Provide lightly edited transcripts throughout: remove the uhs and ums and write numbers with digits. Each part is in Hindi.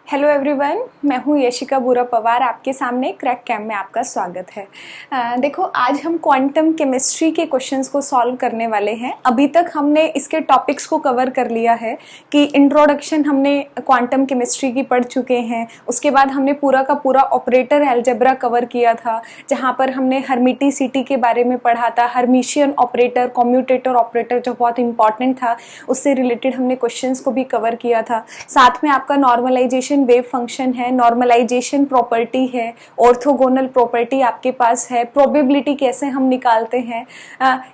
हेलो एवरीवन, मैं हूँ यशिका बुरा पवार। आपके सामने क्रैक कैम्प में आपका स्वागत है। देखो, आज हम क्वांटम केमिस्ट्री के क्वेश्चंस को सॉल्व करने वाले हैं। अभी तक हमने इसके टॉपिक्स को कवर कर लिया है कि इंट्रोडक्शन हमने क्वांटम केमिस्ट्री की पढ़ चुके हैं। उसके बाद हमने पूरा का पूरा ऑपरेटर अलजेब्रा कवर किया था, जहाँ पर हमने हर्मिटिसिटी के बारे में पढ़ा था, हर्मिशियन ऑपरेटर, कम्यूटेटर ऑपरेटर जो बहुत इंपॉर्टेंट था, उससे रिलेटेड हमने क्वेश्चंस को भी कवर किया था। साथ में आपका नॉर्मलाइजेशन वेव फंक्शन है, नॉर्मलाइजेशन प्रॉपर्टी है, ऑर्थोगोनल प्रॉपर्टी आपके पास है, प्रोबेबिलिटी कैसे हम निकालते हैं,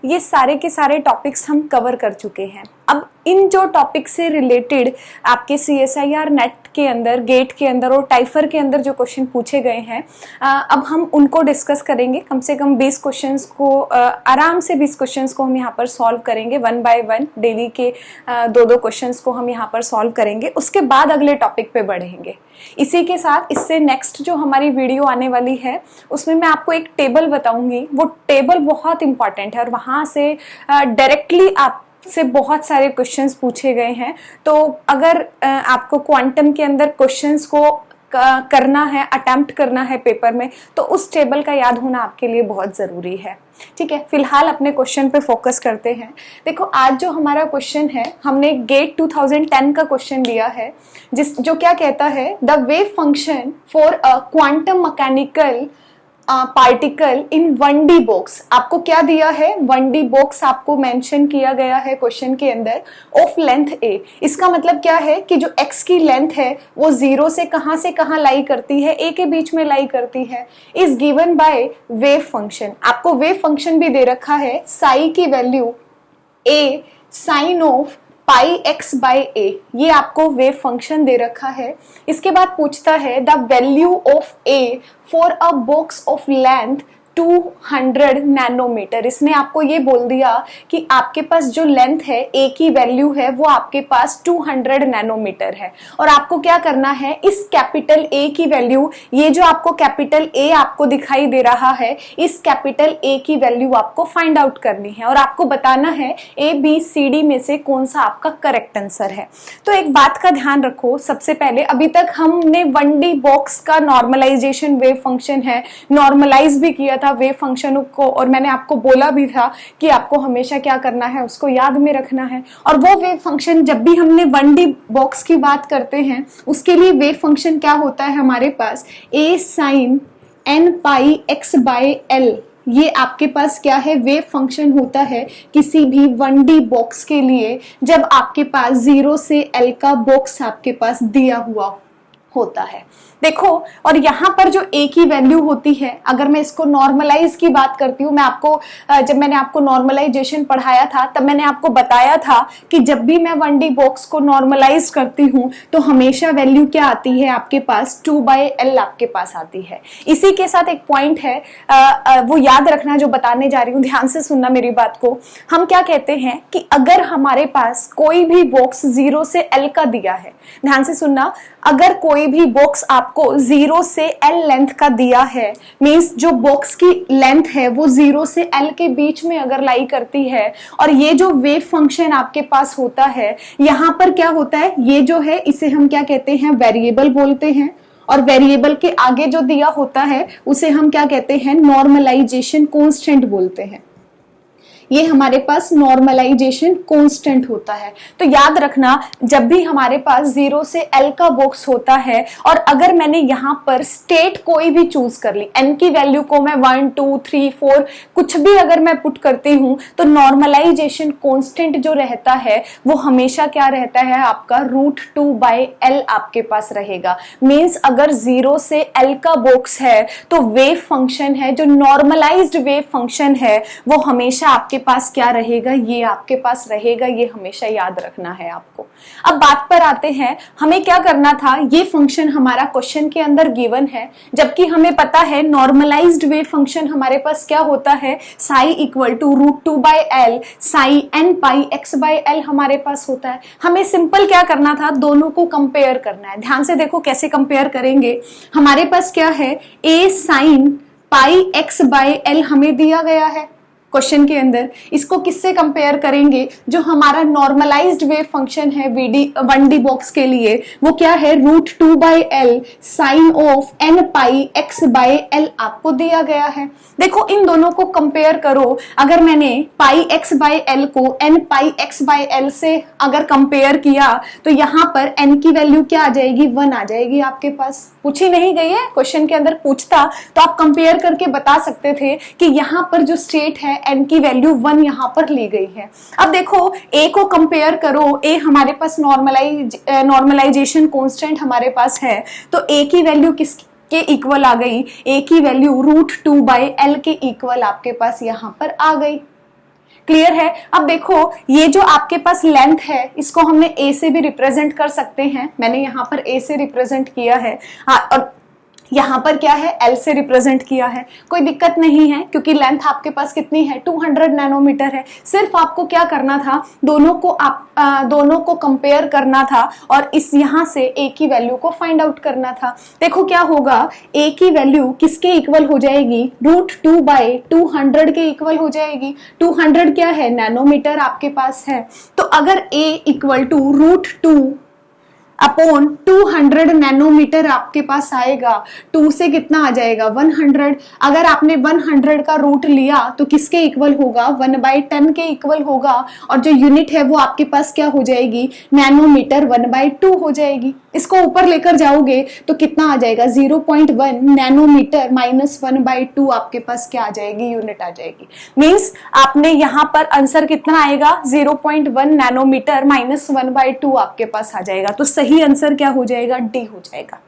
ये सारे के सारे टॉपिक्स हम कवर कर चुके हैं। अब इन जो टॉपिक से रिलेटेड आपके CSIR नेट के अंदर, गेट के अंदर और टाइफर के अंदर जो क्वेश्चन पूछे गए हैं, अब हम उनको डिस्कस करेंगे। कम से कम 20 क्वेश्चंस को, आराम से 20 क्वेश्चंस को हम यहाँ पर सॉल्व करेंगे, 1 बाय 1 डेली के 2-2 क्वेश्चंस को हम यहाँ पर सॉल्व करेंगे। उसके बाद अगले टॉपिक पे बढ़ेंगे। इसी के साथ इससे नेक्स्ट जो हमारी वीडियो आने वाली है, उसमें मैं आपको एक टेबल बताऊंगी। वो टेबल बहुत इंपॉर्टेंट है और वहां से डायरेक्टली आप से बहुत सारे क्वेश्चंस पूछे गए हैं। तो अगर आपको क्वांटम के अंदर क्वेश्चंस को करना है, अटेम्प्ट करना है पेपर में, तो उस टेबल का याद होना आपके लिए बहुत ज़रूरी है। ठीक है, फिलहाल अपने क्वेश्चन पे फोकस करते हैं। देखो, आज जो हमारा क्वेश्चन है, हमने गेट 2010 का क्वेश्चन लिया है, जो क्या कहता है, the wave function for a quantum mechanical particle in 1D box. आपको क्या दिया है, 1D बॉक्स आपको मेंशन किया गया है क्वेश्चन के अंदर, ऑफ लेंथ a। इसका मतलब क्या है कि जो x की लेंथ है वो 0 से कहां लाई करती है, a के बीच में लाई करती है, is given by wave function. आपको वेव फंक्शन भी दे रखा है, साई की value a sine of pi x by a, ये आपको वेव फंक्शन दे रखा है। इसके बाद पूछता है the value of a for a box of length 200 nanometre. इसने आपको ये बोल दिया कि आपके पास जो लेंथ है, a की वैल्यू है, वो आपके पास 200 नैनोमीटर है। और आपको क्या करना है, इस कैपिटल A की वैल्यू, ये जो आपको कैपिटल A आपको दिखाई दे रहा है, इस कैपिटल A की वैल्यू आपको फाइंड आउट करनी है और आपको बताना है ABCD में से कौन सा आपका करेक्ट आंसर है। तो एक बात का ध्यान रखो, सबसे पहले अभी तक हमने 1D बॉक्स का नॉर्मलाइजेशन वेव फंक्शन है, नॉर्मलाइज भी किया था वेव फंक्शन को, और मैंने आपको बोला भी था कि आपको हमेशा क्या करना है, उसको याद में रखना है। और वो वेव फंक्शन, जब भी हमने 1D बॉक्स की बात करते हैं, उसके लिए वेव फंक्शन क्या होता है हमारे पास, a sine n pi x by l। ये आपके पास क्या है, वेव फंक्शन होता है किसी भी 1D बॉक्स के लिए, जब आपके पास 0 से L का बॉक्स आपके पास दिया हुआ होता है। देखो, और यहाँ पर जो a की वैल्यू होती है, अगर मैं इसको नॉर्मलाइज की बात करती हूँ, मैं आपको जब मैंने आपको नॉर्मलाइजेशन पढ़ाया था, तब मैंने आपको बताया था कि जब भी मैं 1D बॉक्स को नॉर्मलाइज करती हूँ तो हमेशा वैल्यू क्या आती है आपके पास, 2/L आपके पास आती है। इसी के साथ एक पॉइंट है, वो याद रखना जो बताने जा रही हूँ, ध्यान से सुनना मेरी बात को। हम क्या कहते हैं कि अगर हमारे पास कोई भी बॉक्स 0 से L का दिया है, ध्यान से सुनना, अगर कोई भी बॉक्स आपको 0 से L लेंथ का दिया है, मींस जो बॉक्स की लेंथ है वो 0 से L के बीच में अगर लाई करती है, और ये जो वेव फंक्शन आपके पास होता है, यहाँ पर क्या होता है, ये जो है इसे हम क्या कहते हैं, वेरिएबल बोलते हैं। और वेरिएबल के आगे जो दिया होता है उसे हम क्या कहते हैं, नॉर्मलाइजेशन कांस्टेंट बोलते हैं। ये हमारे पास नॉर्मलाइजेशन कांस्टेंट होता है। तो याद रखना, जब भी हमारे पास 0 से L का बॉक्स होता है, और अगर मैंने यहाँ पर स्टेट कोई भी चूज कर ली, n की वैल्यू को मैं 1 2 3 4 कुछ भी अगर मैं पुट करती हूँ, तो नॉर्मलाइजेशन कांस्टेंट जो रहता है वो हमेशा क्या रहता है आपका, √2/L आपके पास रहेगा। मीन्स अगर 0 से L का बॉक्स है तो वेव फंक्शन है, जो नॉर्मलाइज्ड वेव फंक्शन है, वो हमेशा आपके पास क्या रहेगा, ये आपके पास रहेगा। ये हमेशा याद रखना है आपको। अब बात पर आते हैं, हमें क्या करना था, ये फंक्शन हमारा क्वेश्चन के अंदर गिवन है, जबकि हमें पता है नॉर्मलाइज्ड वेव फंक्शन हमारे पास क्या होता है, psi equal to √2/L psi n pi x by l हमारे पास होता है। हमें सिंपल क्या करना था, दोनों को कंपेयर करना है। ध्यान से देखो कैसे कंपेयर करेंगे। हमारे पास क्या है, a sine pi x by l हमें दिया गया है, क्वेश्चन के अंदर इसको किससे कंपेयर करेंगे, जो हमारा नॉर्मलाइज्ड वेव फंक्शन है वन डी बॉक्स के लिए, वो क्या है, √2/L sign of n pi x/L आपको दिया गया है। देखो इन दोनों को कंपेयर करो, अगर मैंने पाई x/L को n पाई x/L से अगर कंपेयर किया तो यहाँ पर n की वैल्यू क्या आ जाएगी, 1 आ जाएगी आपके पास। पूछी नहीं गई है, क्वेश्चन के अंदर पूछता तो आप कंपेयर करके बता सकते थे कि यहाँ पर जो स्टेट है n की वैल्यू 1 यहाँ पर ली गई है। अब देखो a को कंपेयर करो, a हमारे पास नॉर्मलाइजेशन कांस्टेंट हमारे पास है, तो a की वैल्यू किसके इक्वल आ गई, a की वैल्यू √2/L के इक्वल आपके पास यहाँ पर आ गई। क्लियर है। अब देखो ये जो आपके पास लेंथ है इसको हमने a से भी रिप्रेजेंट कर सकते हैं, मैंने यहाँ पर a से रिप्रेजेंट किया है, और यहाँ पर क्या है, L से रिप्रेजेंट किया है। कोई दिक्कत नहीं है क्योंकि लेंथ आपके पास कितनी है, 200 नैनोमीटर है। सिर्फ आपको क्या करना था, दोनों को कंपेयर करना था और इस यहाँ से a की वैल्यू को फाइंड आउट करना था। देखो क्या होगा, a की वैल्यू किसके इक्वल हो जाएगी, √2/200 के इक्वल हो जाएगी। 200 क्या है, नैनोमीटर आपके पास है। तो अगर a इक्वल टू √2/200 नैनोमीटर आपके पास आएगा, 2 से कितना आ जाएगा, 100। अगर आपने 100 का रूट लिया तो किसके इक्वल होगा, 1/10 के इक्वल होगा, और जो यूनिट है वो आपके पास क्या हो जाएगी, नैनोमीटर 1/2 हो जाएगी। इसको ऊपर लेकर जाओगे तो कितना आ जाएगा, 0.1 नैनोमीटर माइनस 1/2 आपके पास क्या आ जाएगी, यूनिट आ जाएगी। मीन्स आपने यहाँ पर आंसर कितना आएगा, 0.1 नैनोमीटर माइनस 1/2 आपके पास आ जाएगा। तो सही आंसर क्या हो जाएगा, डी हो जाएगा।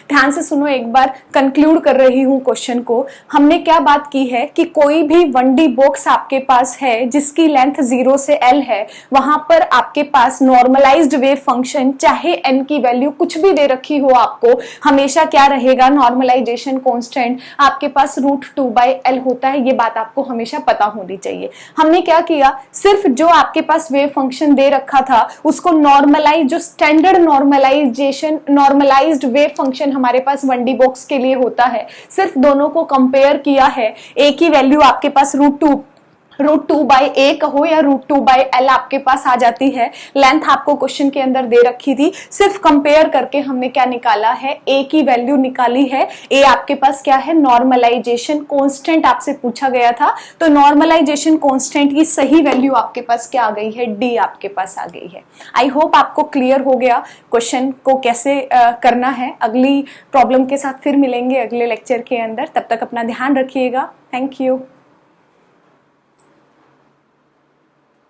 ध्यान से सुनो, एक बार कंक्लूड कर रही हूं क्वेश्चन को। हमने क्या बात की है कि कोई भी 1D बॉक्स आपके पास है जिसकी लेंथ 0 से L है, वहां पर आपके पास नॉर्मलाइज्ड वेव फंक्शन चाहे n की वैल्यू कुछ भी दे रखी हो आपको, हमेशा क्या रहेगा, नॉर्मलाइजेशन कांस्टेंट आपके पास √2/L होता है। ये बात आपको हमेशा पता होनी चाहिए। हमने क्या किया, सिर्फ जो आपके पास वेव फंक्शन दे रखा था उसको नॉर्मलाइज, जो स्टैंडर्ड नॉर्मलाइज्ड वेव फंक्शन हमारे पास 1D बॉक्स के लिए होता है, सिर्फ दोनों को कंपेयर किया है। a की वैल्यू आपके पास √2/a कहो या √2/L आपके पास आ जाती है। लेंथ आपको क्वेश्चन के अंदर दे रखी थी, सिर्फ कंपेयर करके हमने क्या निकाला है, a की वैल्यू निकाली है। a आपके पास क्या है, नॉर्मलाइजेशन कांस्टेंट आपसे पूछा गया था, तो नॉर्मलाइजेशन कांस्टेंट की सही वैल्यू आपके पास क्या आ गई है, d आपके पास आ गई है। आई होप आपको क्लियर हो गया क्वेश्चन को कैसे करना है। अगली प्रॉब्लम के साथ फिर मिलेंगे अगले लेक्चर के अंदर, तब तक अपना ध्यान रखिएगा। Thank you.